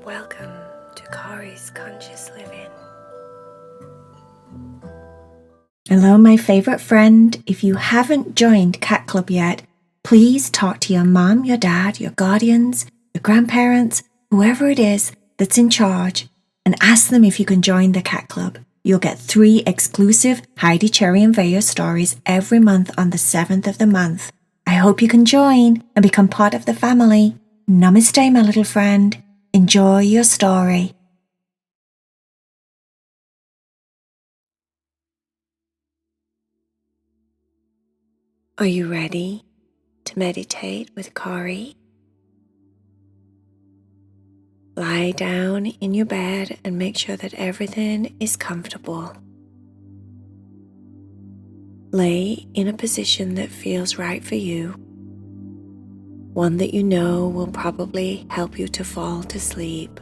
Welcome to Kari's Conscious Living. Hello, my favourite friend. If you haven't joined Cat Club yet, please talk to your mum, your dad, your guardians, your grandparents, whoever it is that's in charge, and ask them if you can join the Cat Club. You'll get 3 exclusive Heidi, Cherry and Vaya stories every month on the 7th of the month. I hope you can join and become part of the family. Namaste, my little friend. Enjoy your story. Are you ready to meditate with Kari? Lie down in your bed and make sure that everything is comfortable. Lay in a position that feels right for you, one that you know will probably help you to fall to sleep.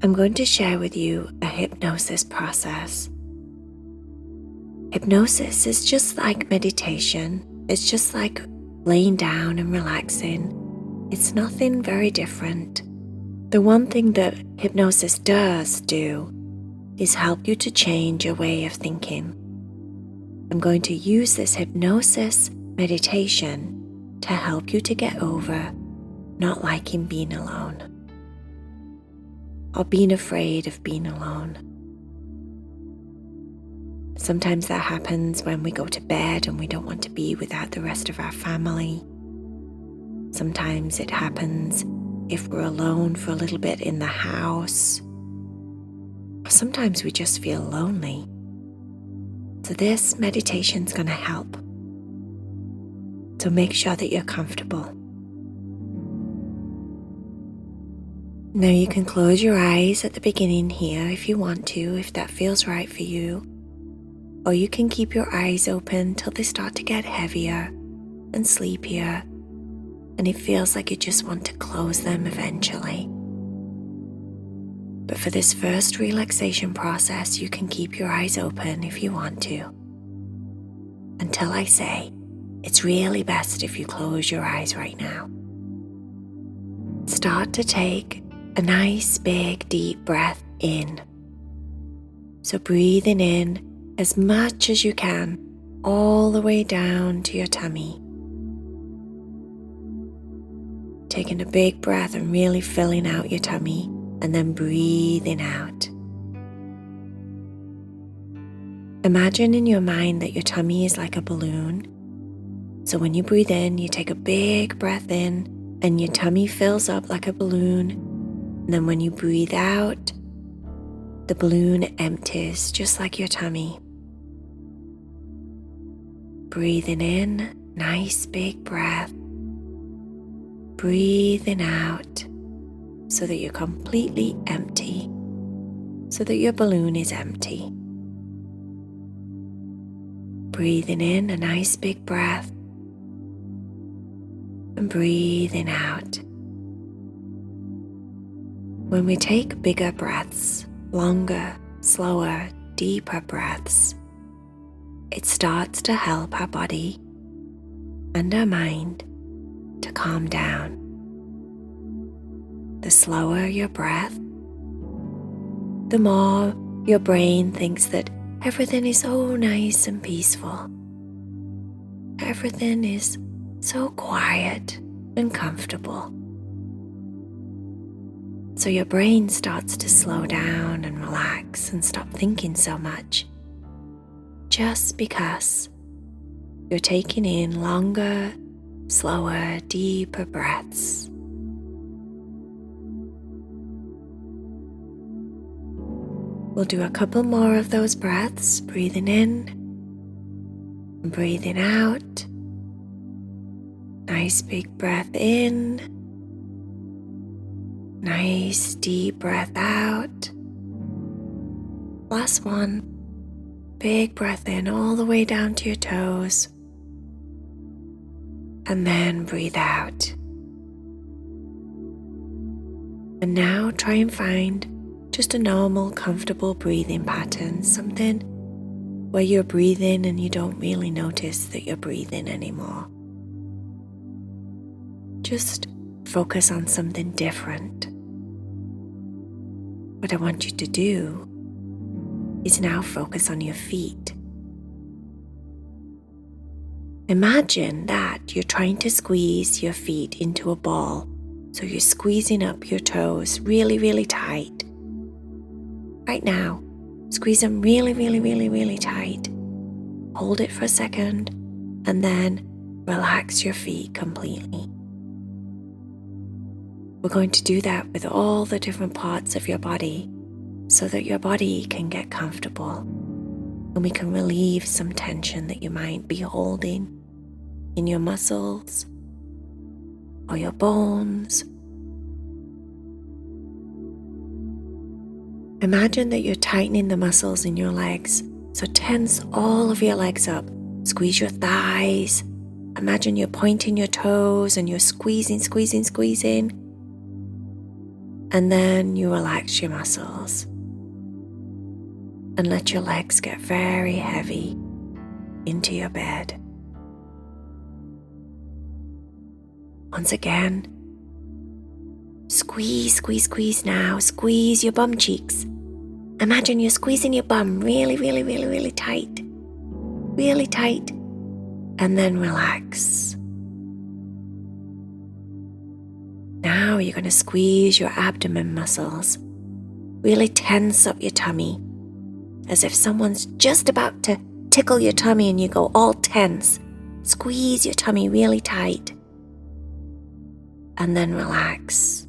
I'm going to share with you a hypnosis process. Hypnosis is just like meditation. It's just like laying down and relaxing. It's nothing very different. The one thing that hypnosis does do is help you to change your way of thinking. I'm going to use this hypnosis meditation to help you to get over not liking being alone or being afraid of being alone. Sometimes that happens when we go to bed and we don't want to be without the rest of our family. Sometimes it happens if we're alone for a little bit in the house. Or sometimes we just feel lonely. So this meditation's going to help. So make sure that you're comfortable. Now you can close your eyes at the beginning here if you want to, if that feels right for you. Or you can keep your eyes open till they start to get heavier and sleepier, and it feels like you just want to close them eventually. But for this first relaxation process, you can keep your eyes open if you want to. Until I say, it's really best if you close your eyes right now. Start to take a nice, big, deep breath in. So breathing in as much as you can, all the way down to your tummy. Taking a big breath and really filling out your tummy, and then breathing out. Imagine in your mind that your tummy is like a balloon. So when you breathe in, you take a big breath in, and your tummy fills up like a balloon. And then when you breathe out, the balloon empties just like your tummy. Breathing in, nice big breath. Breathing out so that you're completely empty, so that your balloon is empty. Breathing in, a nice big breath. And breathing out. When we take bigger breaths, longer, slower, deeper breaths, it starts to help our body and our mind to calm down. The slower your breath, the more your brain thinks that everything is so nice and peaceful. Everything is so quiet and comfortable. So your brain starts to slow down and relax and stop thinking so much. Just because you're taking in longer, slower, deeper breaths. We'll do a couple more of those breaths, breathing in and breathing out. Nice big breath in. Nice deep breath out. Last one. Big breath in all the way down to your toes. And then breathe out. And now try and find just a normal, comfortable breathing pattern, something where you're breathing and you don't really notice that you're breathing anymore. Just focus on something different. What I want you to do is now focus on your feet. Imagine that you're trying to squeeze your feet into a ball. So you're squeezing up your toes really, really tight. Right now, squeeze them really, really, really, really tight. Hold it for a second and then relax your feet completely. We're going to do that with all the different parts of your body so that your body can get comfortable and we can relieve some tension that you might be holding in your muscles or your bones. Imagine that you're tightening the muscles in your legs, so tense all of your legs up. Squeeze your thighs. Imagine you're pointing your toes and you're squeezing. And then you relax your muscles and let your legs get very heavy into your bed. Once again, squeeze now. Squeeze your bum cheeks. Imagine you're squeezing your bum really, really, really, really tight. Really tight. And then relax. Now you're going to squeeze your abdomen muscles. Really tense up your tummy. As if someone's just about to tickle your tummy and you go all tense. Squeeze your tummy really tight. And then relax.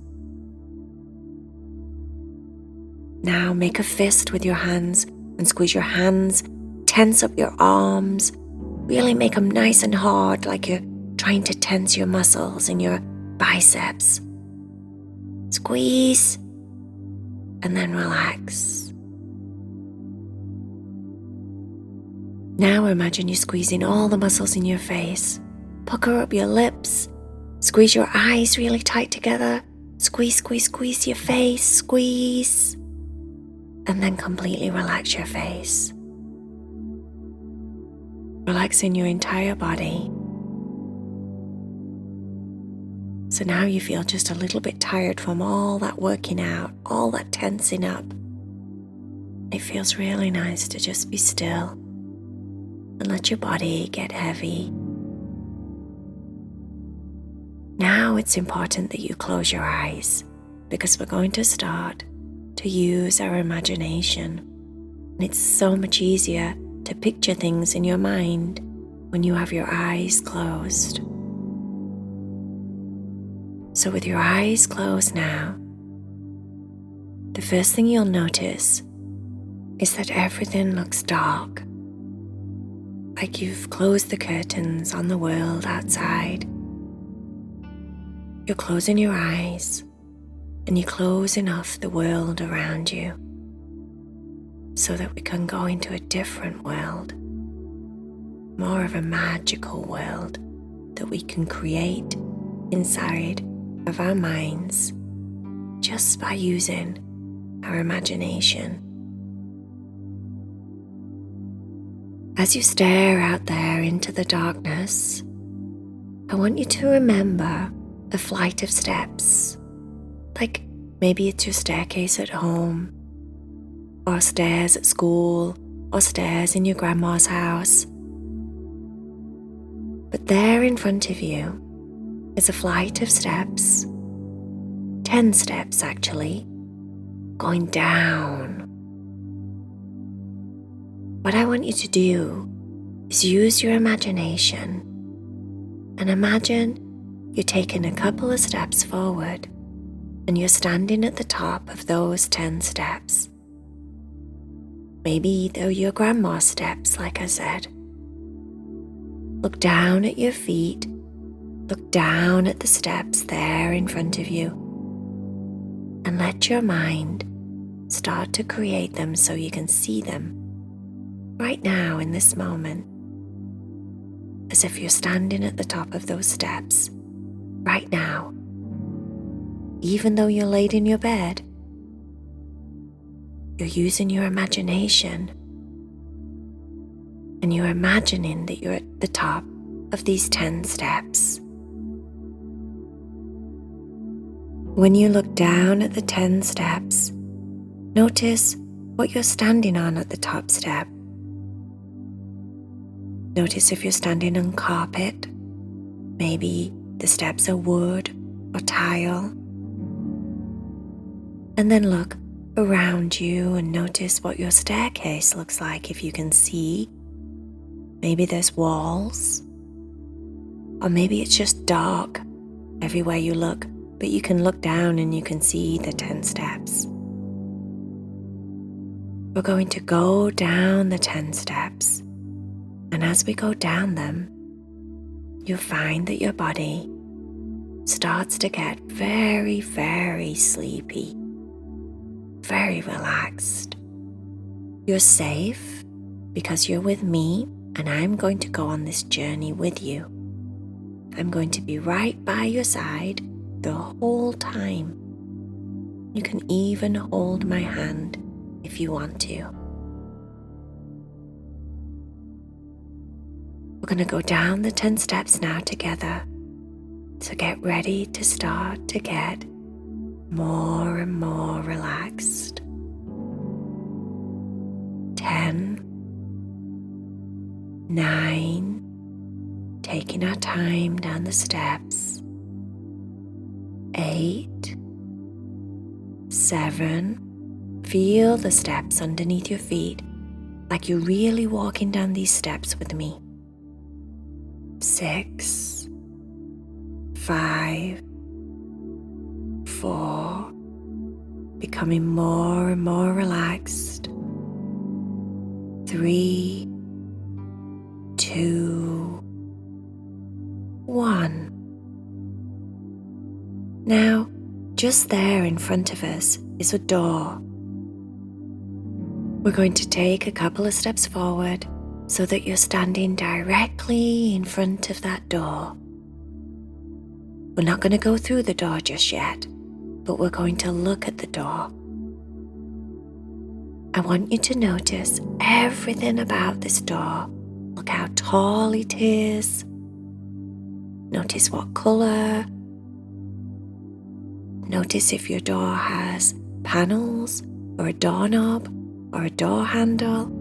Now make a fist with your hands and squeeze your hands, tense up your arms, really make them nice and hard like you're trying to tense your muscles in your biceps. Squeeze and then relax. Now imagine you squeezing all the muscles in your face. Pucker up your lips. Squeeze your eyes really tight together. Squeeze your face. Squeeze. And then completely relax your face. Relaxing your entire body. So now you feel just a little bit tired from all that working out, all that tensing up. It feels really nice to just be still and let your body get heavy. Now it's important that you close your eyes because we're going to start to use our imagination. And it's so much easier to picture things in your mind when you have your eyes closed. So with your eyes closed now, the first thing you'll notice is that everything looks dark, like you've closed the curtains on the world outside. You're closing your eyes and you're closing off the world around you so that we can go into a different world, more of a magical world that we can create inside of our minds just by using our imagination. As you stare out there into the darkness, I want you to remember a flight of steps, like maybe it's your staircase at home, or stairs at school, or stairs in your grandma's house. But there in front of you is a flight of steps, 10 steps actually, going down. What I want you to do is use your imagination and imagine you're taking a couple of steps forward and you're standing at the top of those 10 steps. Maybe they're your grandma's steps, like I said. Look down at your feet. Look down at the steps there in front of you. And let your mind start to create them so you can see them right now in this moment. As if you're standing at the top of those steps right now. Even though you're laid in your bed, you're using your imagination and you're imagining that you're at the top of these 10 steps. When you look down at the 10 steps, notice what you're standing on at the top step. Notice if you're standing on carpet, maybe the steps are wood or tile. And then look around you and notice what your staircase looks like if you can see. Maybe there's walls, or maybe it's just dark everywhere you look, but you can look down and you can see the 10 steps. We're going to go down the 10 steps, and as we go down them, you'll find that your body starts to get very, very sleepy, very relaxed. You're safe because you're with me, and I'm going to go on this journey with you. I'm going to be right by your side the whole time. You can even hold my hand if you want to. We're going to go down the 10 steps now together. So get ready to start to get more and more relaxed. 10, 9, taking our time down the steps. 8, 7, feel the steps underneath your feet like you're really walking down these steps with me. 6, 5, 4, becoming more and more relaxed. 3, 2, 1. Now, just there in front of us is a door. We're going to take a couple of steps forward so that you're standing directly in front of that door. We're not going to go through the door just yet, but we're going to look at the door. I want you to notice everything about this door. Look how tall it is. Notice what color. Notice if your door has panels or a doorknob or a door handle.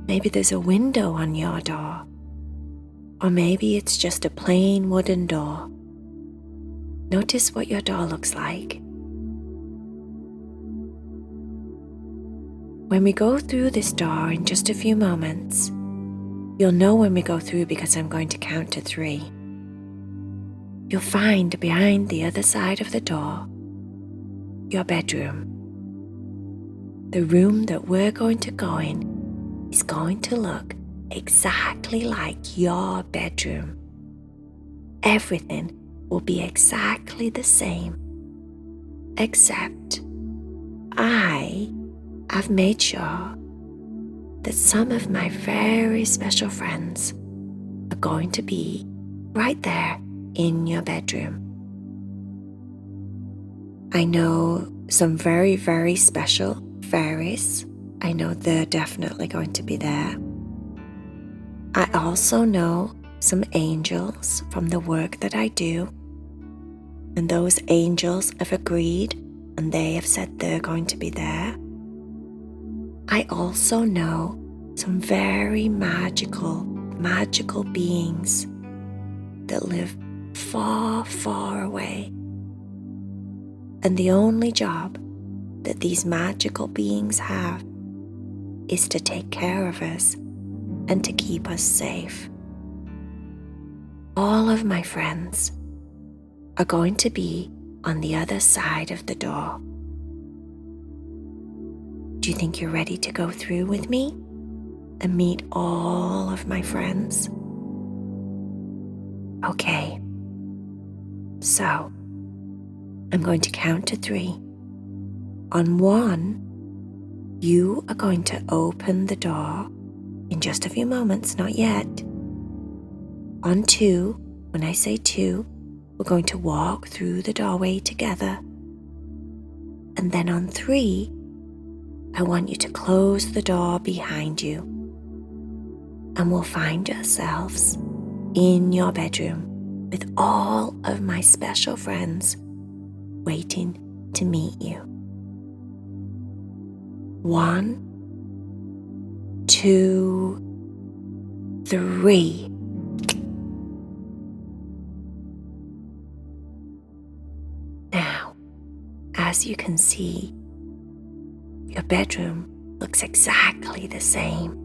Maybe there's a window on your door, or maybe it's just a plain wooden door. Notice what your door looks like. When we go through this door in just a few moments, you'll know when we go through because I'm going to count to 3. You'll find behind the other side of the door your bedroom. The room that we're going to go in is going to look exactly like your bedroom. Everything will be exactly the same, except I've made sure that some of my very special friends are going to be right there in your bedroom. I know some very, very special fairies. I know they're definitely going to be there. I also know some angels from the work that I do, and those angels have agreed and they have said they're going to be there. I also know some very magical beings that live far, far away. And the only job that these magical beings have is to take care of us and to keep us safe. All of my friends are going to be on the other side of the door. Do you think you're ready to go through with me and meet all of my friends? Okay, so I'm going to count to 3. On 1, you are going to open the door in just a few moments, not yet. On 2, when I say 2, we're going to walk through the doorway together. And then on 3, I want you to close the door behind you, and we'll find ourselves in your bedroom. with all of my special friends waiting to meet you. 1, 2, 3. Now, as you can see, your bedroom looks exactly the same.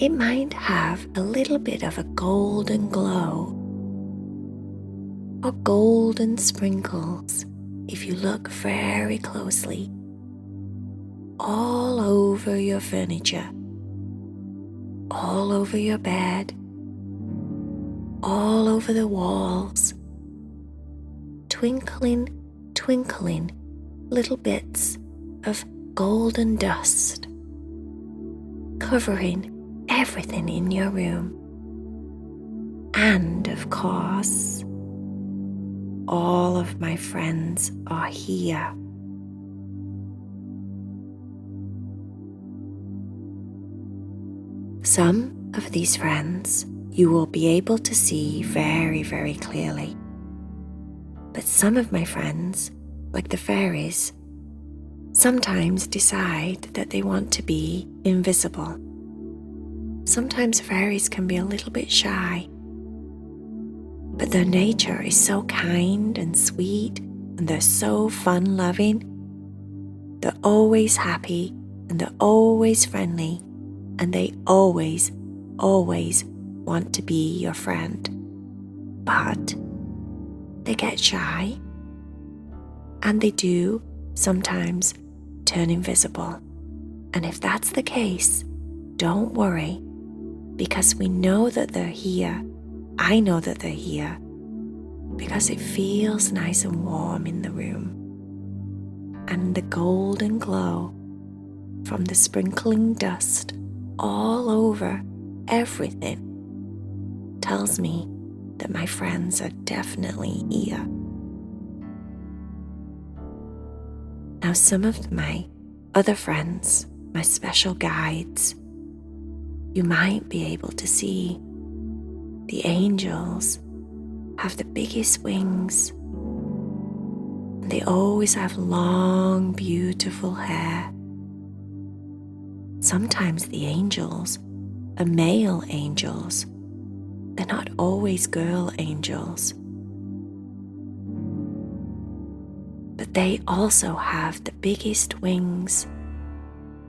It might have a little bit of a golden glow or golden sprinkles if you look very closely, all over your furniture, all over your bed, all over the walls, twinkling, twinkling little bits of golden dust, covering everything in your room. And of course, all of my friends are here. Some of these friends you will be able to see very, very clearly. But some of my friends, like the fairies, sometimes decide that they want to be invisible. Sometimes fairies can be a little bit shy, but their nature is so kind and sweet, and they're so fun-loving. They're always happy, and they're always friendly, and they always, always want to be your friend. But they get shy, and they do sometimes turn invisible. And if that's the case, don't worry, because we know that they're here. I know that they're here because it feels nice and warm in the room. And the golden glow from the sprinkling dust all over everything tells me that my friends are definitely here. Now, some of my other friends, my special guides, you might be able to see. The angels have the biggest wings, and they always have long, beautiful hair. Sometimes the angels are male angels. They're not always girl angels. But they also have the biggest wings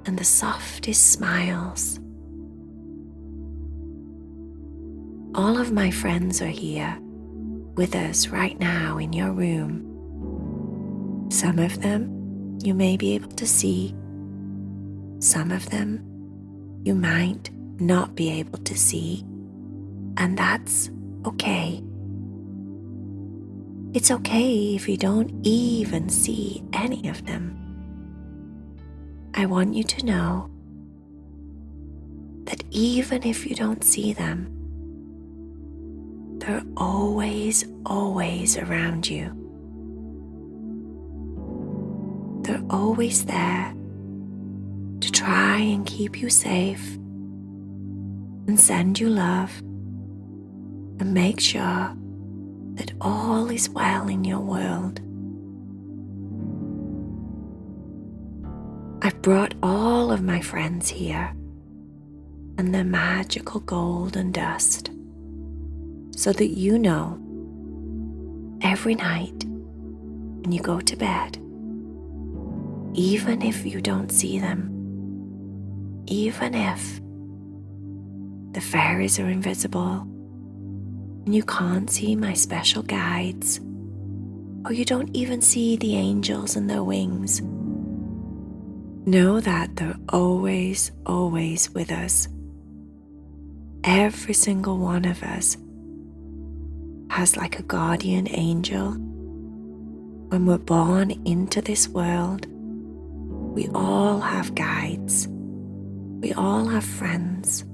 and the softest smiles. All of my friends are here with us right now in your room. Some of them you may be able to see. Some of them you might not be able to see. And that's okay. It's okay if you don't even see any of them. I want you to know that even if you don't see them, they're always, always around you. They're always there to try and keep you safe and send you love and make sure that all is well in your world. I've brought all of my friends here and their magical golden dust, so that you know every night when you go to bed, even if you don't see them, even if the fairies are invisible and you can't see my special guides, or you don't even see the angels and their wings, know that they're always, always with us. Every single one of us has like a guardian angel. When we're born into this world, we all have guides. We all have friends,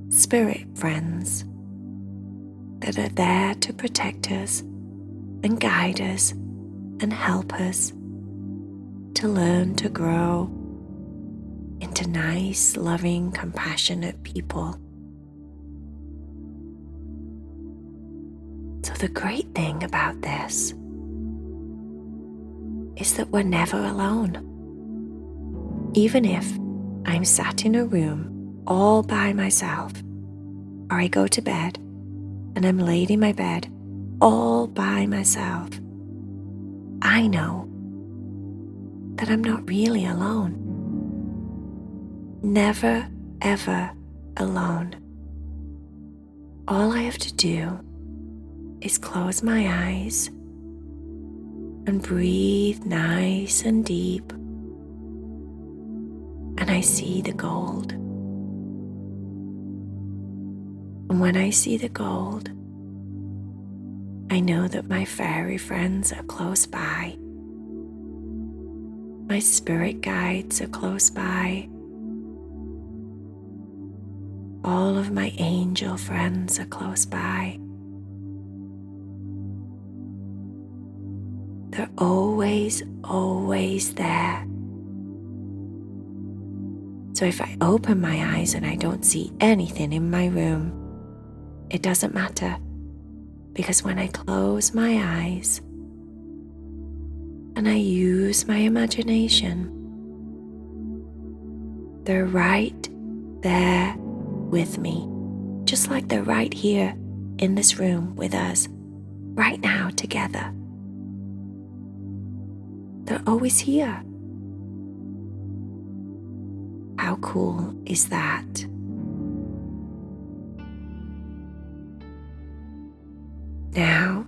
spirit friends, that are there to protect us and guide us and help us to learn to grow into nice, loving, compassionate people. the great thing about this is that we're never alone. Even if I'm sat in a room all by myself, or I go to bed and I'm laid in my bed all by myself, I know that I'm not really alone. Never, ever alone. All I have to do is close my eyes and breathe nice and deep, and I see the gold. And when I see the gold, I know that my fairy friends are close by. My spirit guides are close by. All of my angel friends are close by. They're always, always there. So if I open my eyes and I don't see anything in my room, it doesn't matter, because when I close my eyes and I use my imagination, they're right there with me, just like they're right here in this room with us, right now together. They're always here. How cool is that? Now,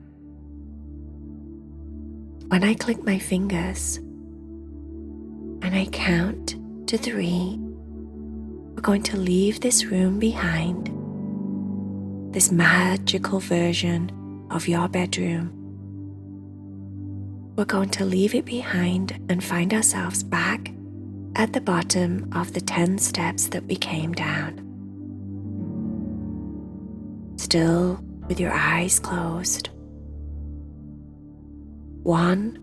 when I click my fingers and I count to 3, we're going to leave this room behind, this magical version of your bedroom. We're going to leave it behind and find ourselves back at the bottom of the 10 steps that we came down. Still with your eyes closed. 1,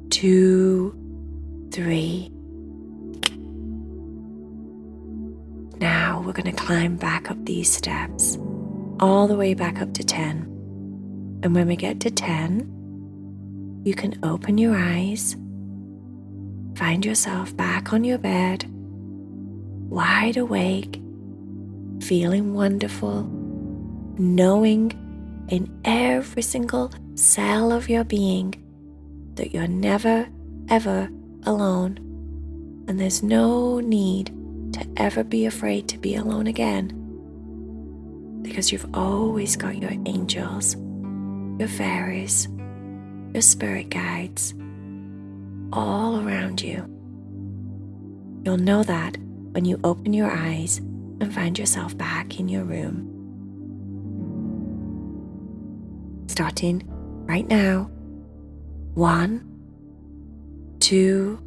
2, 3. Now we're going to climb back up these steps, all the way back up to 10. And when we get to 10, you can open your eyes, find yourself back on your bed, wide awake, feeling wonderful, knowing in every single cell of your being that you're never, ever alone, and there's no need to ever be afraid to be alone again, because you've always got your angels, your fairies, your spirit guides all around you. You'll know that when you open your eyes and find yourself back in your room. Starting right now. 1, 2,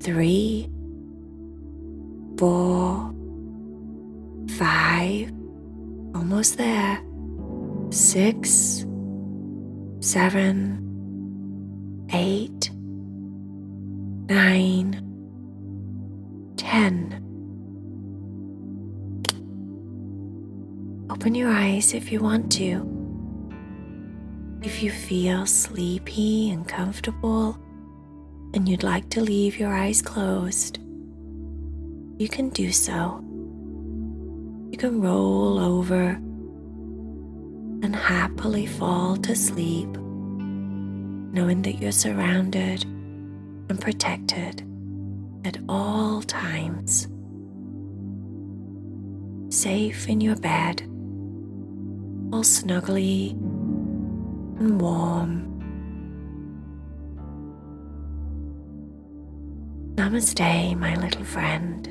3, 4, 5, almost there. 6, 7, 8, 9, 10. Open your eyes if you want to. If you feel sleepy and comfortable and you'd like to leave your eyes closed, you can do so. You can roll over and happily fall to sleep, knowing that you're surrounded and protected at all times. Safe in your bed, all snuggly and warm. Namaste, my little friend.